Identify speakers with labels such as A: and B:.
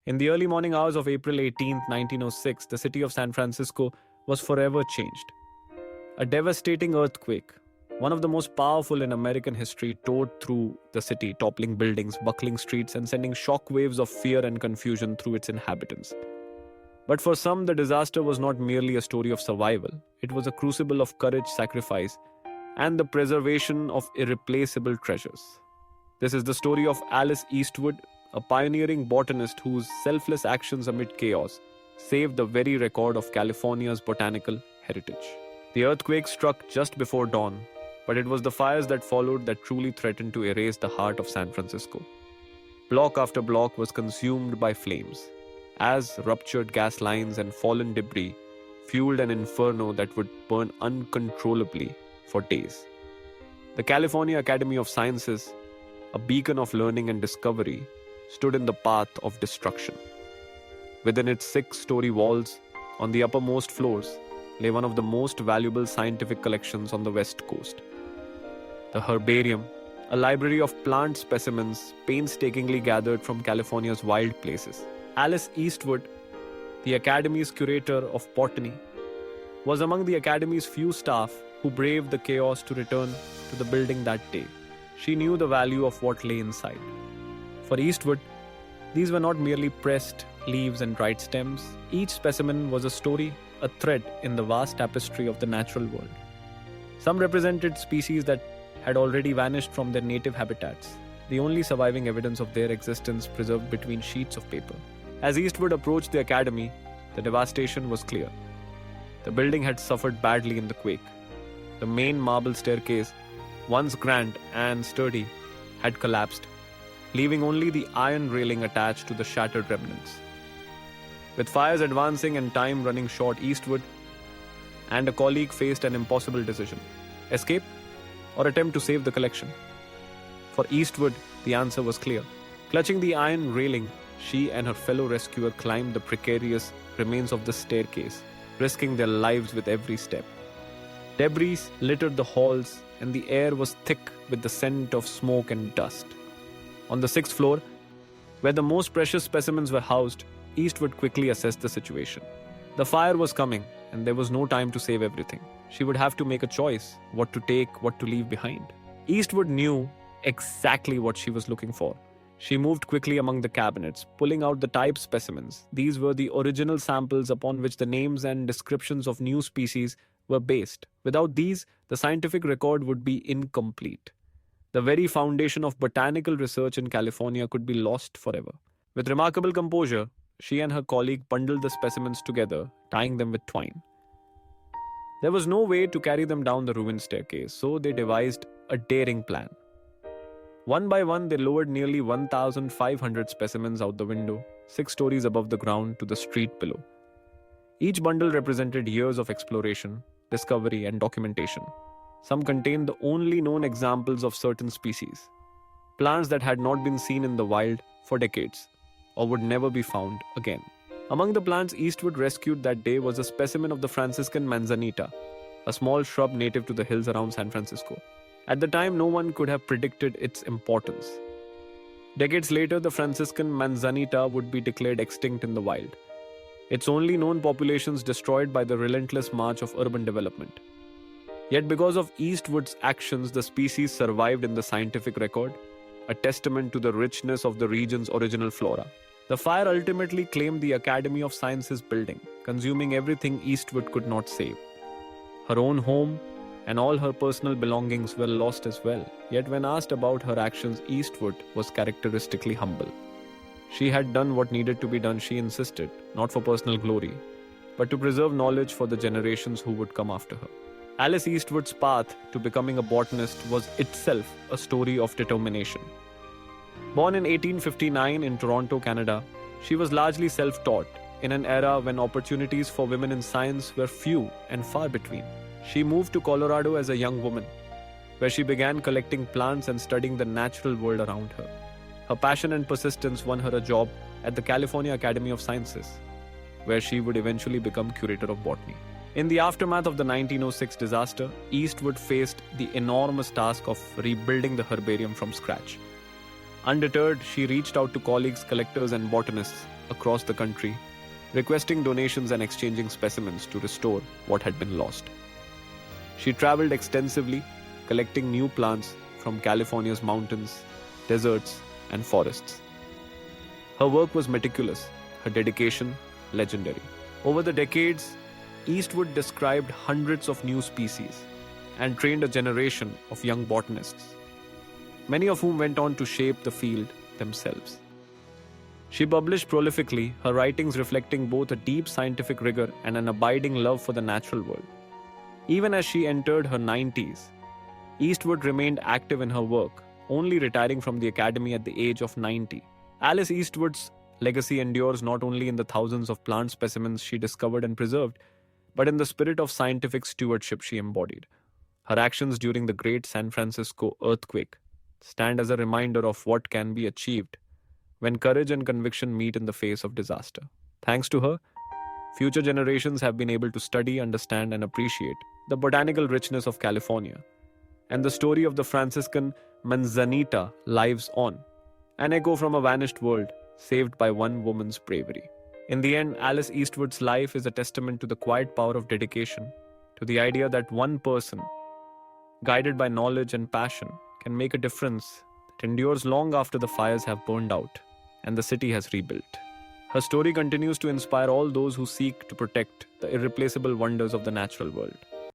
A: In the early morning hours of April 18th, 1906, the city of San Francisco was forever changed. A devastating earthquake, one of the most powerful in American history, tore through the city, toppling buildings, buckling streets, and sending shock waves of fear and confusion through its inhabitants. But for some, the disaster was not merely a story of survival, it was a crucible of courage, sacrifice, and the preservation of irreplaceable treasures. This is the story of Alice Eastwood, a pioneering botanist whose selfless actions amid chaos saved the very record of California's botanical heritage. The earthquake struck just before dawn, but it was the fires that followed that truly threatened to erase the heart of San Francisco. Block after block was consumed by flames, as ruptured gas lines and fallen debris fueled an inferno that would burn uncontrollably for days. The California Academy of Sciences, a beacon of learning and discovery, stood in the path of destruction. Within its 6-story walls, on the uppermost floors, lay one of the most valuable scientific collections on the West Coast. The herbarium, a library of plant specimens painstakingly gathered from California's wild places. Alice Eastwood, the Academy's curator of botany, was among the Academy's few staff who braved the chaos to return to the building that day. She knew the value of what lay inside. For Eastwood, these were not merely pressed leaves and dried stems. Each specimen was a story, a thread in the vast tapestry of the natural world. Some represented species that had already vanished from their native habitats, the only surviving evidence of their existence preserved between sheets of paper. As Eastwood approached the academy, the devastation was clear. The building had suffered badly in the quake. The main marble staircase, once grand and sturdy, had collapsed, leaving only the iron railing attached to the shattered remnants. With fires advancing and time running short, Eastwood and a colleague faced an impossible decision: escape or attempt to save the collection. For Eastwood, the answer was clear. Clutching the iron railing, she and her fellow rescuer climbed the precarious remains of the staircase, risking their lives with every step. Debris littered the halls, and the air was thick with the scent of smoke and dust. On the 6th floor, where the most precious specimens were housed, Eastwood quickly assessed the situation. The fire was coming, and there was no time to save everything. She would have to make a choice: what to take, what to leave behind. Eastwood knew exactly what she was looking for. She moved quickly among the cabinets, pulling out the type specimens. These were the original samples upon which the names and descriptions of new species were based. Without these, the scientific record would be incomplete. The very foundation of botanical research in California could be lost forever. With remarkable composure, she and her colleague bundled the specimens together, tying them with twine. There was no way to carry them down the ruined staircase, so they devised a daring plan. One by one, they lowered nearly 1,500 specimens out the window, 6 stories above the ground, to the street below. Each bundle represented years of exploration, discovery, and documentation. Some contained the only known examples of certain species, plants that had not been seen in the wild for decades, or would never be found again. Among the plants Eastwood rescued that day was a specimen of the Franciscan manzanita, a small shrub native to the hills around San Francisco. At the time, no one could have predicted its importance. Decades later, the Franciscan manzanita would be declared extinct in the wild, its only known populations destroyed by the relentless march of urban development. Yet because of Eastwood's actions, the species survived in the scientific record, a testament to the richness of the region's original flora. The fire ultimately claimed the Academy of Sciences building, consuming everything Eastwood could not save. Her own home and all her personal belongings were lost as well. Yet when asked about her actions, Eastwood was characteristically humble. She had done what needed to be done, she insisted, not for personal glory, but to preserve knowledge for the generations who would come after her. Alice Eastwood's path to becoming a botanist was itself a story of determination. Born in 1859 in Toronto, Canada, she was largely self-taught in an era when opportunities for women in science were few and far between. She moved to Colorado as a young woman, where she began collecting plants and studying the natural world around her. Her passion and persistence won her a job at the California Academy of Sciences, where she would eventually become curator of botany. In the aftermath of the 1906 disaster, Eastwood faced the enormous task of rebuilding the herbarium from scratch. Undeterred, she reached out to colleagues, collectors, and botanists, across the country, requesting donations and exchanging specimens to restore what had been lost. She traveled extensively, collecting new plants from California's mountains, deserts, and forests. Her work was meticulous, her dedication legendary. Over the decades, Eastwood described hundreds of new species and trained a generation of young botanists, many of whom went on to shape the field themselves. She published prolifically, her writings reflecting both a deep scientific rigor and an abiding love for the natural world. Even as she entered her 90s, Eastwood remained active in her work, only retiring from the academy at the age of 90. Alice Eastwood's legacy endures not only in the thousands of plant specimens she discovered and preserved, but in the spirit of scientific stewardship she embodied. Her actions during the Great San Francisco earthquake stand as a reminder of what can be achieved when courage and conviction meet in the face of disaster. Thanks to her, future generations have been able to study, understand, and appreciate the botanical richness of California. And the story of the Franciscan manzanita lives on, an echo from a vanished world saved by one woman's bravery. In the end, Alice Eastwood's life is a testament to the quiet power of dedication, to the idea that one person, guided by knowledge and passion, can make a difference that endures long after the fires have burned out and the city has rebuilt. Her story continues to inspire all those who seek to protect the irreplaceable wonders of the natural world.